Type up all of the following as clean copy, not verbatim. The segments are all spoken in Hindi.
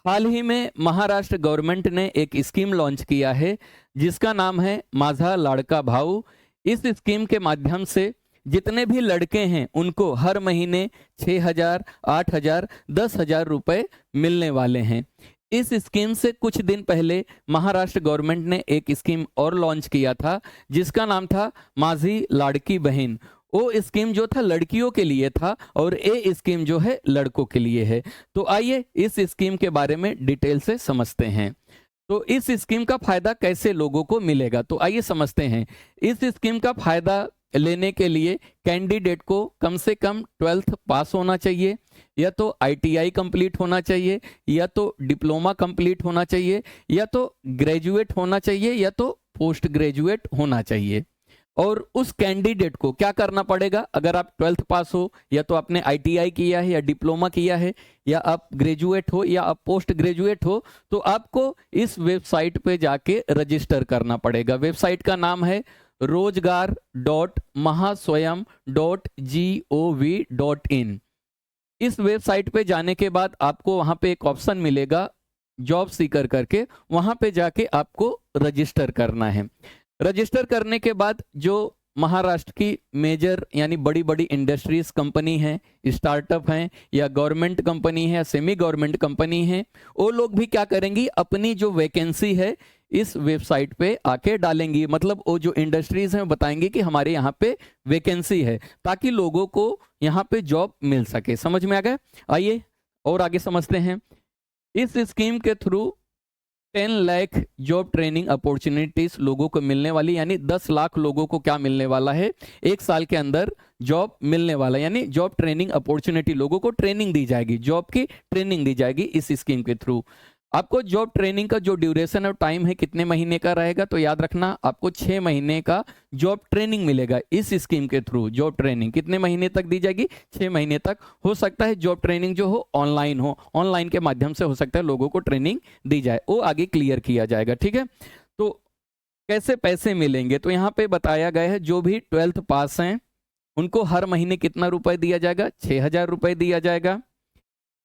हाल ही में महाराष्ट्र गवर्नमेंट ने एक स्कीम लॉन्च किया है जिसका नाम है माझा लाड़का भाऊ। इस स्कीम के माध्यम से जितने भी लड़के हैं उनको हर महीने 6,000, 8,000, 10,000 रुपए मिलने वाले हैं। इस स्कीम से कुछ दिन पहले महाराष्ट्र गवर्नमेंट ने एक स्कीम और लॉन्च किया था जिसका नाम था माझी लाड़की बहन। वो स्कीम जो था लड़कियों के लिए था और ये स्कीम जो है लड़कों के लिए है। तो आइए इस स्कीम के बारे में डिटेल से समझते हैं। तो इस स्कीम का फायदा कैसे लोगों को मिलेगा, तो आइए समझते हैं। इस स्कीम का फायदा लेने के लिए कैंडिडेट को कम से कम 12th पास होना चाहिए, या तो ITI कंप्लीट होना चाहिए, या तो डिप्लोमा कंप्लीट होना चाहिए, या तो ग्रेजुएट होना चाहिए, या तो पोस्ट ग्रेजुएट होना चाहिए। और उस कैंडिडेट को क्या करना पड़ेगा, अगर आप 12th पास हो, या तो आपने ITI किया है, या डिप्लोमा किया है, या आप ग्रेजुएट हो, या आप पोस्ट ग्रेजुएट हो, तो आपको इस वेबसाइट पे जाके रजिस्टर करना पड़ेगा। वेबसाइट का नाम है rozgar.mahaswayam.gov.in। इस वेबसाइट पे जाने के बाद आपको वहां पे एक ऑप्शन मिलेगा जॉब सीकर करके, वहां पे जाके आपको रजिस्टर करना है। रजिस्टर करने के बाद जो महाराष्ट्र की मेजर यानी बड़ी बड़ी इंडस्ट्रीज कंपनी हैं, स्टार्टअप हैं, या गवर्नमेंट कंपनी है, या सेमी गवर्नमेंट कंपनी है, वो लोग भी क्या करेंगी, अपनी जो वैकेंसी है इस वेबसाइट पे आके डालेंगी। मतलब वो जो इंडस्ट्रीज हैं बताएंगे कि हमारे यहाँ पे वैकेंसी है, ताकि लोगों को यहाँ पे जॉब मिल सके। समझ में आ गया? आइए और आगे समझते हैं। इस स्कीम के through 10 lakh job training opportunities लोगों को मिलने वाली, यानी 10 लाख लोगों को क्या मिलने वाला है, एक साल के अंदर जॉब मिलने वाला, यानी जॉब ट्रेनिंग अपॉर्चुनिटी, लोगों को ट्रेनिंग दी जाएगी, जॉब की ट्रेनिंग दी जाएगी इस स्कीम के थ्रू। आपको जॉब ट्रेनिंग का जो ड्यूरेशन और टाइम है कितने महीने का रहेगा, तो याद रखना आपको 6 महीने का जॉब ट्रेनिंग मिलेगा इस स्कीम के थ्रू। जॉब ट्रेनिंग कितने महीने तक दी जाएगी, 6 महीने तक। हो सकता है जॉब ट्रेनिंग जो हो ऑनलाइन हो, ऑनलाइन के माध्यम से हो सकता है लोगों को ट्रेनिंग दी जाए, वो आगे क्लियर किया जाएगा। ठीक है, तो कैसे पैसे मिलेंगे, तो यहाँ पे बताया गया है जो भी 12th पास हैं उनको हर महीने कितना रुपए दिया जाएगा, 6,000 रुपए दिया जाएगा।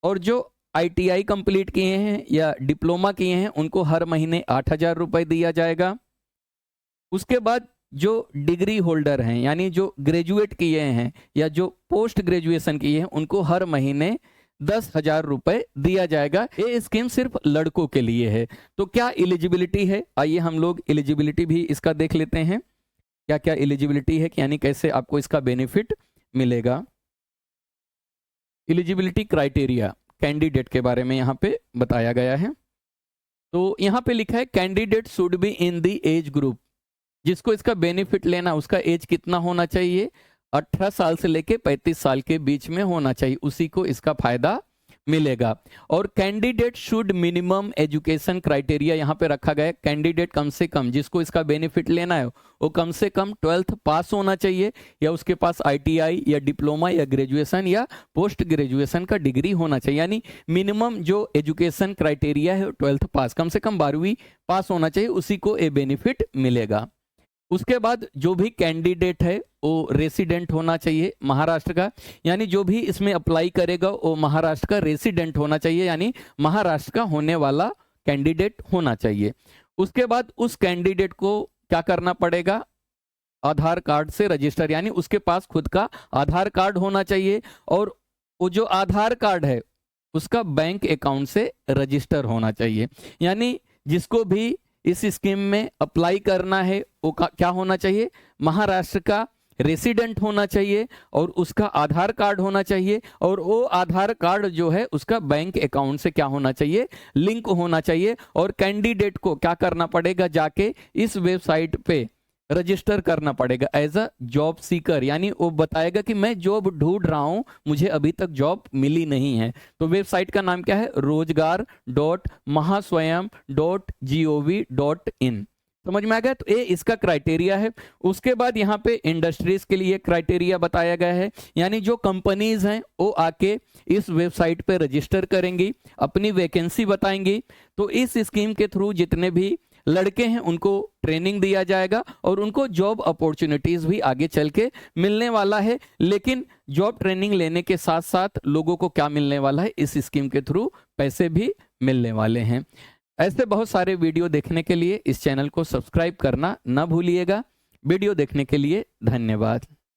और जो ITI कंप्लीट किए हैं या डिप्लोमा किए हैं उनको हर महीने 8,000 रुपए दिया जाएगा। उसके बाद जो डिग्री होल्डर हैं, यानी जो ग्रेजुएट किए हैं या जो पोस्ट ग्रेजुएशन किए हैं, उनको हर महीने 10,000 रुपए दिया जाएगा। ये स्कीम सिर्फ लड़कों के लिए है। तो क्या एलिजिबिलिटी है, आइए हम लोग एलिजिबिलिटी भी इसका देख लेते हैं, क्या क्या एलिजिबिलिटी है, यानी कैसे आपको इसका बेनिफिट मिलेगा। एलिजिबिलिटी क्राइटेरिया कैंडिडेट के बारे में यहाँ पे बताया गया है। तो यहाँ पे लिखा है candidate should be in the age group, जिसको इसका बेनिफिट लेना उसका एज कितना होना चाहिए, 18 साल से लेके 35 साल के बीच में होना चाहिए, उसी को इसका फायदा मिलेगा। और candidate should minimum education criteria यहाँ पे रखा गया है। कैंडिडेट कम से कम जिसको इसका बेनिफिट लेना है वो कम से कम 12th पास होना चाहिए, या उसके पास ITI या डिप्लोमा या ग्रेजुएशन या पोस्ट ग्रेजुएशन का डिग्री होना चाहिए। यानी मिनिमम जो एजुकेशन क्राइटेरिया है 12th पास, कम से कम 12वीं पास होना चाहिए, उसी को ये बेनिफिट मिलेगा। उसके बाद जो भी कैंडिडेट है वो रेसिडेंट होना चाहिए महाराष्ट्र का, यानी जो भी इसमें अप्लाई करेगा वो महाराष्ट्र का रेसिडेंट होना चाहिए, यानी महाराष्ट्र का होने वाला कैंडिडेट होना चाहिए। उसके बाद उस कैंडिडेट को क्या करना पड़ेगा, आधार कार्ड से रजिस्टर, यानी उसके पास खुद का आधार कार्ड होना चाहिए, और वो जो आधार कार्ड है उसका बैंक अकाउंट से रजिस्टर होना चाहिए। यानी जिसको भी इस स्कीम में अप्लाई करना है वो क्या होना चाहिए, महाराष्ट्र का रेसिडेंट होना चाहिए, और उसका आधार कार्ड होना चाहिए, और वो आधार कार्ड जो है उसका बैंक अकाउंट से क्या होना चाहिए, लिंक होना चाहिए। और कैंडिडेट को क्या करना पड़ेगा, जाके इस वेबसाइट पे रजिस्टर करना पड़ेगा एज अ जॉब सीकर, यानी वो बताएगा कि मैं जॉब ढूंढ रहा हूं, मुझे अभी तक जॉब मिली नहीं है। तो वेबसाइट का नाम क्या है, rozgar.mahaswayam.gov.in। समझ में आ गया? तो ये इसका क्राइटेरिया है। उसके बाद यहाँ पे इंडस्ट्रीज के लिए क्राइटेरिया बताया गया है, यानी जो कंपनीज हैं वो आके इस वेबसाइट पे रजिस्टर करेंगी, अपनी वैकेंसी बताएंगी। तो इस स्कीम के थ्रू जितने भी लड़के हैं उनको ट्रेनिंग दिया जाएगा और उनको जॉब अपॉर्चुनिटीज भी आगे चल के मिलने वाला है। लेकिन जॉब ट्रेनिंग लेने के साथ साथ लोगों को क्या मिलने वाला है, इस स्कीम के थ्रू पैसे भी मिलने वाले हैं। ऐसे बहुत सारे वीडियो देखने के लिए इस चैनल को सब्सक्राइब करना ना भूलिएगा। वीडियो देखने के लिए धन्यवाद।